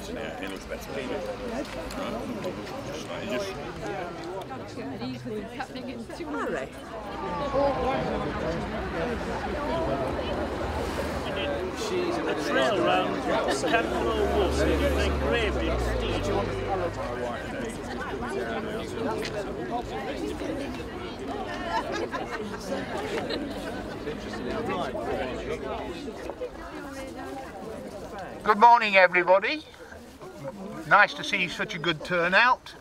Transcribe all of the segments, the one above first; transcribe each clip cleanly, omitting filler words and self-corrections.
Yeah, he looks better. A trail round Stanlow Woods is engraved in steel. Good morning, everybody. Nice to see such a good turnout.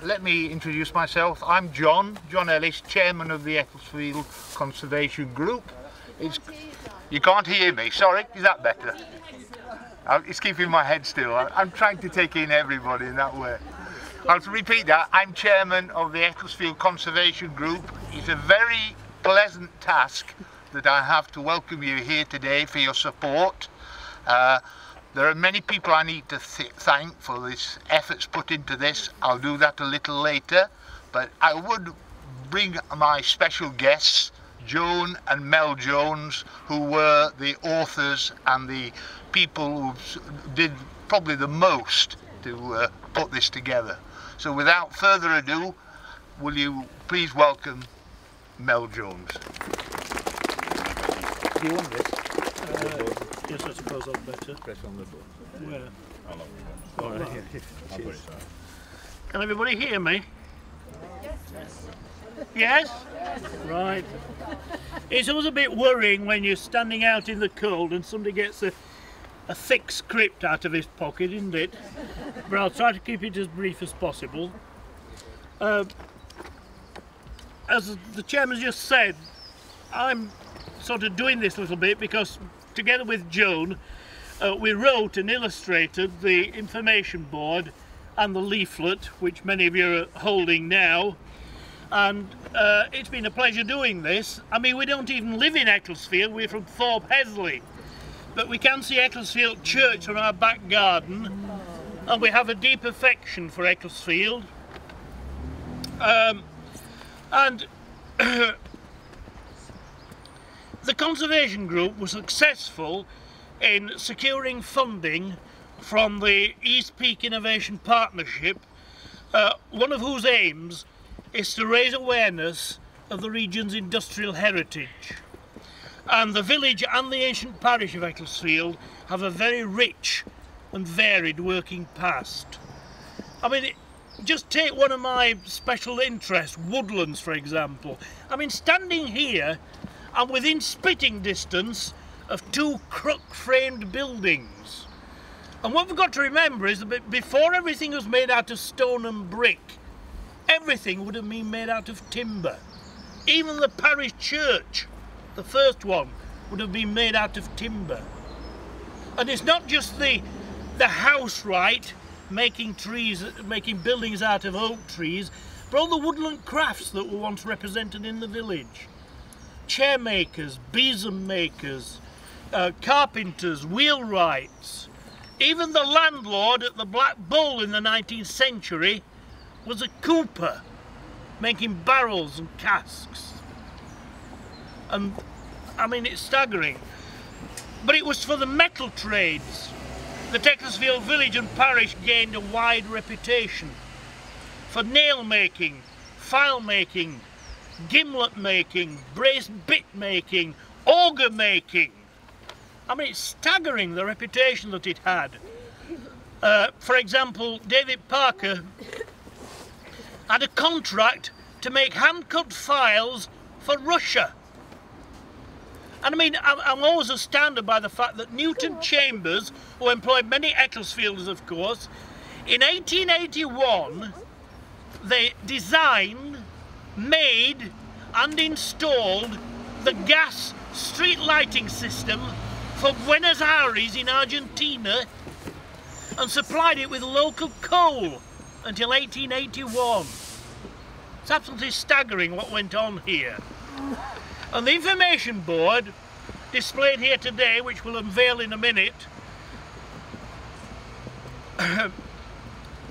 Let me introduce myself. I'm John Ellis, Chairman of the Ecclesfield Conservation Group. You can't hear me, sorry, is that better? It's keeping my head still. I'm trying to take in everybody in that way. I'll repeat that. I'm Chairman of the Ecclesfield Conservation Group. It's a very pleasant task that I have to welcome you here today for your support. There are many people I need to thank for this efforts put into this. I'll do that a little later, but I would bring my special guests, Joan and Mel Jones, who were the authors and the people who did probably the most to put this together. So without further ado, will you please welcome Mel Jones. Do you want this? Yes, I suppose I'd better. Press on the button. Where? Oh, right. I'll put it there. Can everybody hear me? Yes? Right. It's always a bit worrying when you're standing out in the cold and somebody gets a thick script out of his pocket, isn't it? But I'll try to keep it as brief as possible. As the chairman just said, I'm sort of doing this a little bit because together with Joan we wrote and illustrated the information board and the leaflet, which many of you are holding now, and it's been a pleasure doing this. I mean, we don't even live in Ecclesfield, we're from Thorpe Hesley, but we can see Ecclesfield Church from our back garden, and we have a deep affection for Ecclesfield. And the conservation group was successful in securing funding from the East Peak Innovation Partnership, one of whose aims is to raise awareness of the region's industrial heritage. And the village and the ancient parish of Ecclesfield have a very rich and varied working past. I mean, just take one of my special interests, woodlands for example. I mean, standing here, I'm within spitting distance of two crook-framed buildings. And what we've got to remember is that before everything was made out of stone and brick, everything would have been made out of timber. Even the parish church, the first one, would have been made out of timber. And it's not just the house right, making buildings out of oak trees, but all the woodland crafts that were once represented in the village. Chair makers, besom makers, carpenters, wheelwrights. Even the landlord at the Black Bull in the 19th century was a cooper, making barrels and casks. And I mean, it's staggering. But it was for the metal trades that Ecclesfield village and parish gained a wide reputation. For nail making, file making, gimlet making, brace bit making, auger making. I mean, it's staggering the reputation that it had. For example, David Parker had a contract to make hand-cut files for Russia. And I mean, I'm always astounded by the fact that Newton Chambers, who employed many Ecclesfielders of course, in 1881 they designed, made and installed the gas street lighting system for Buenos Aires in Argentina and supplied it with local coal until 1881. It's absolutely staggering what went on here. And the information board displayed here today, which we'll unveil in a minute,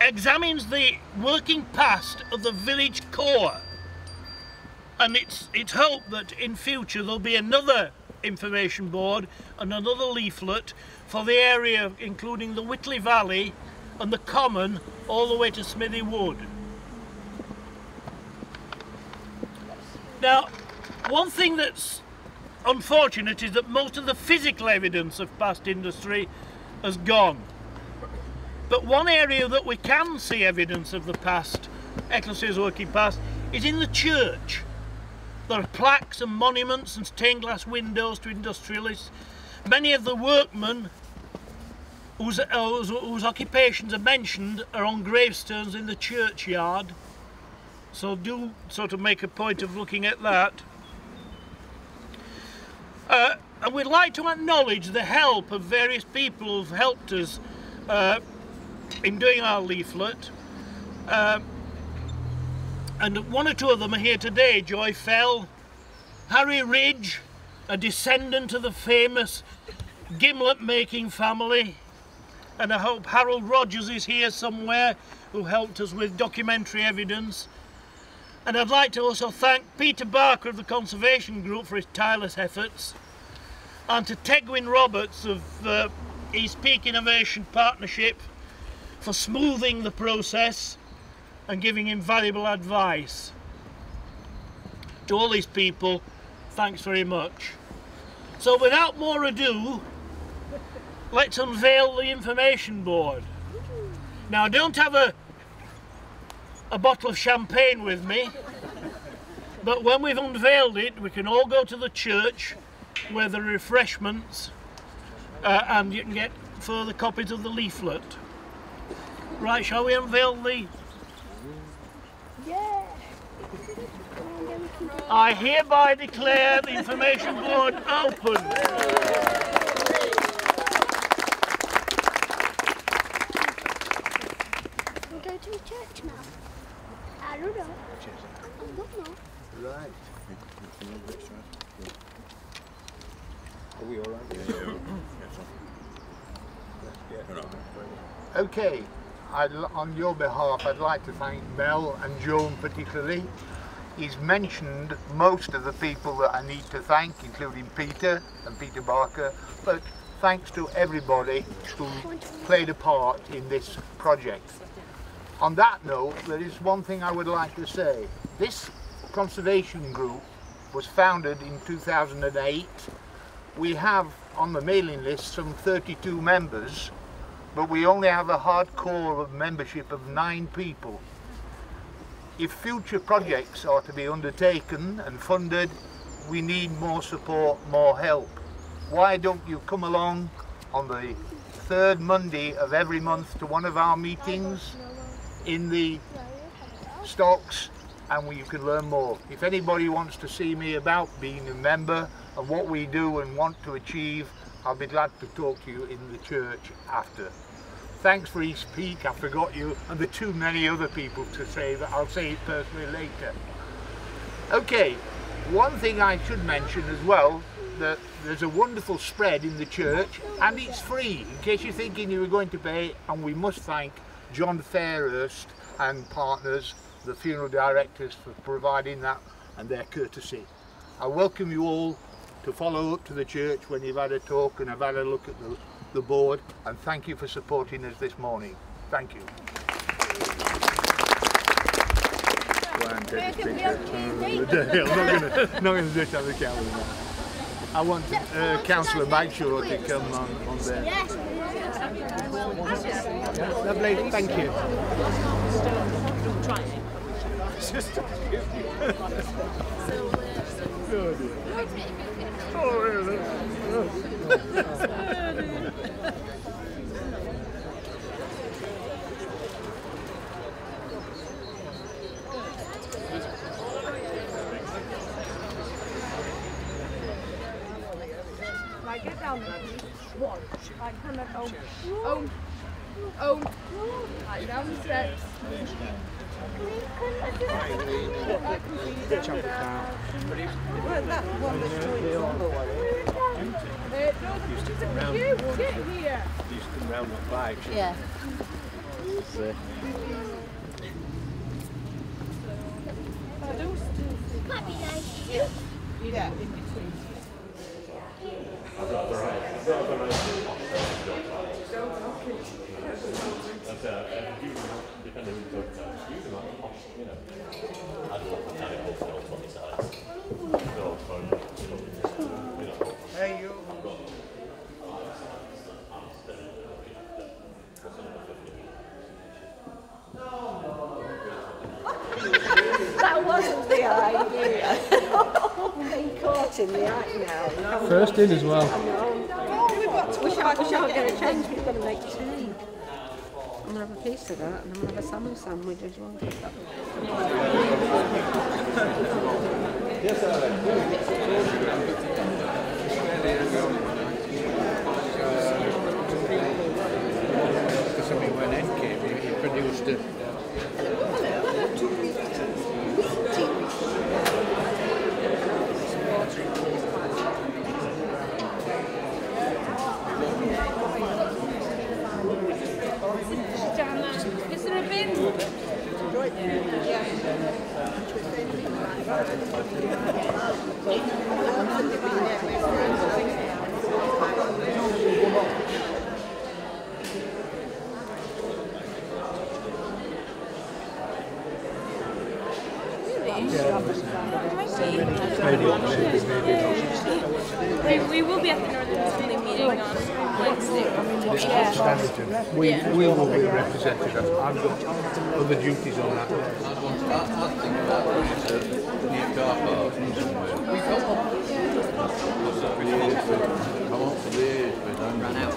examines the working past of the village core. And it's hoped that in future there'll be another information board and another leaflet for the area including the Whitley Valley and the Common all the way to Smithy Wood. Now, one thing that's unfortunate is that most of the physical evidence of past industry has gone. But one area that we can see evidence of the past, Ecclesfield's working past, is in the church. There are plaques and monuments and stained glass windows to industrialists. Many of the workmen whose occupations are mentioned are on gravestones in the churchyard. So do sort of make a point of looking at that. And we'd like to acknowledge the help of various people who've helped us in doing our leaflet. And one or two of them are here today. Joy Fell, Harry Ridge, a descendant of the famous gimlet making family, and I hope Harold Rogers is here somewhere, who helped us with documentary evidence. And I'd like to also thank Peter Barker of the Conservation Group for his tireless efforts, and to Tegwin Roberts of East Peak Innovation Partnership for smoothing the process and giving invaluable advice. To all these people, thanks very much. So without more ado, let's unveil the information board. Now I don't have a bottle of champagne with me, but when we've unveiled it we can all go to the church where there are refreshments and you can get further copies of the leaflet. Right, shall we unveil the... Yeah. I hereby declare the information board open. We'll go to the church now. I don't know. I don't know. Right. Are we all right? Yeah. Okay, on your behalf I'd like to thank Mel and Joan particularly. He's mentioned most of the people that I need to thank, including Peter and Peter Barker, but thanks to everybody who played a part in this project. On that note, there is one thing I would like to say. This conservation group was founded in 2008. We have on the mailing list some 32 members, but we only have a hard core of membership of 9 people. If future projects are to be undertaken and funded, we need more support, more help. Why don't you come along on the 3rd Monday of every month to one of our meetings in the stocks, and you can learn more. If anybody wants to see me about being a member and what we do and want to achieve, I'll be glad to talk to you in the church after. Thanks for East Peak, I forgot you, and the too many other people to say that. I'll say it personally later. Okay, one thing I should mention as well, that there's a wonderful spread in the church and it's free, in case you're thinking you were going to pay, and we must thank John Fairhurst and partners, the funeral directors, for providing that and their courtesy. I welcome you all to follow up to the church when you've had a talk and have had a look at the board, and thank you for supporting us this morning. Thank you. Where can we have Tuesday? I'm not going to do it on the camera now. I want Councillor Bagshaw to come on there. Yes. Lovely, thank you. Right, get down there. One. Right, hand that own. Own. Right, down the steps. That one destroyed the other one. Used to come round. Get here. Used to come round with bags. Yeah. Might be nice. Yeah, in between. Hey, you. That wasn't the idea. I'm being caught in the act now. No. First in as well. We shan't get a chance. We've got to make tea. I'm going to have a piece of that and I'm going to have a salmon sandwich as well. Something when Ed came, he produced it. Is there a bin? We will be at the Northern Sunday meeting on Wednesday. We will be represented. I've got other duties on that. I think about near car park somewhere. I want to be ran out.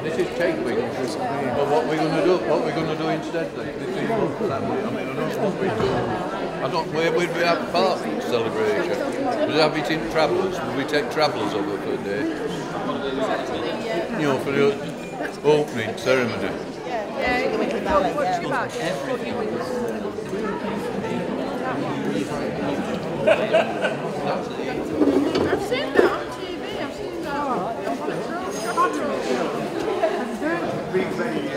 This is cake week. But what we're going to do? What we're going to do instead? Then? This is family. I mean, I don't know what we do. I don't. Where would we have park celebration? Would we have it in Travellers? Would we take Travellers over for a day? You know, for the opening ceremony. I've seen that on TV. I've seen that. Big venue.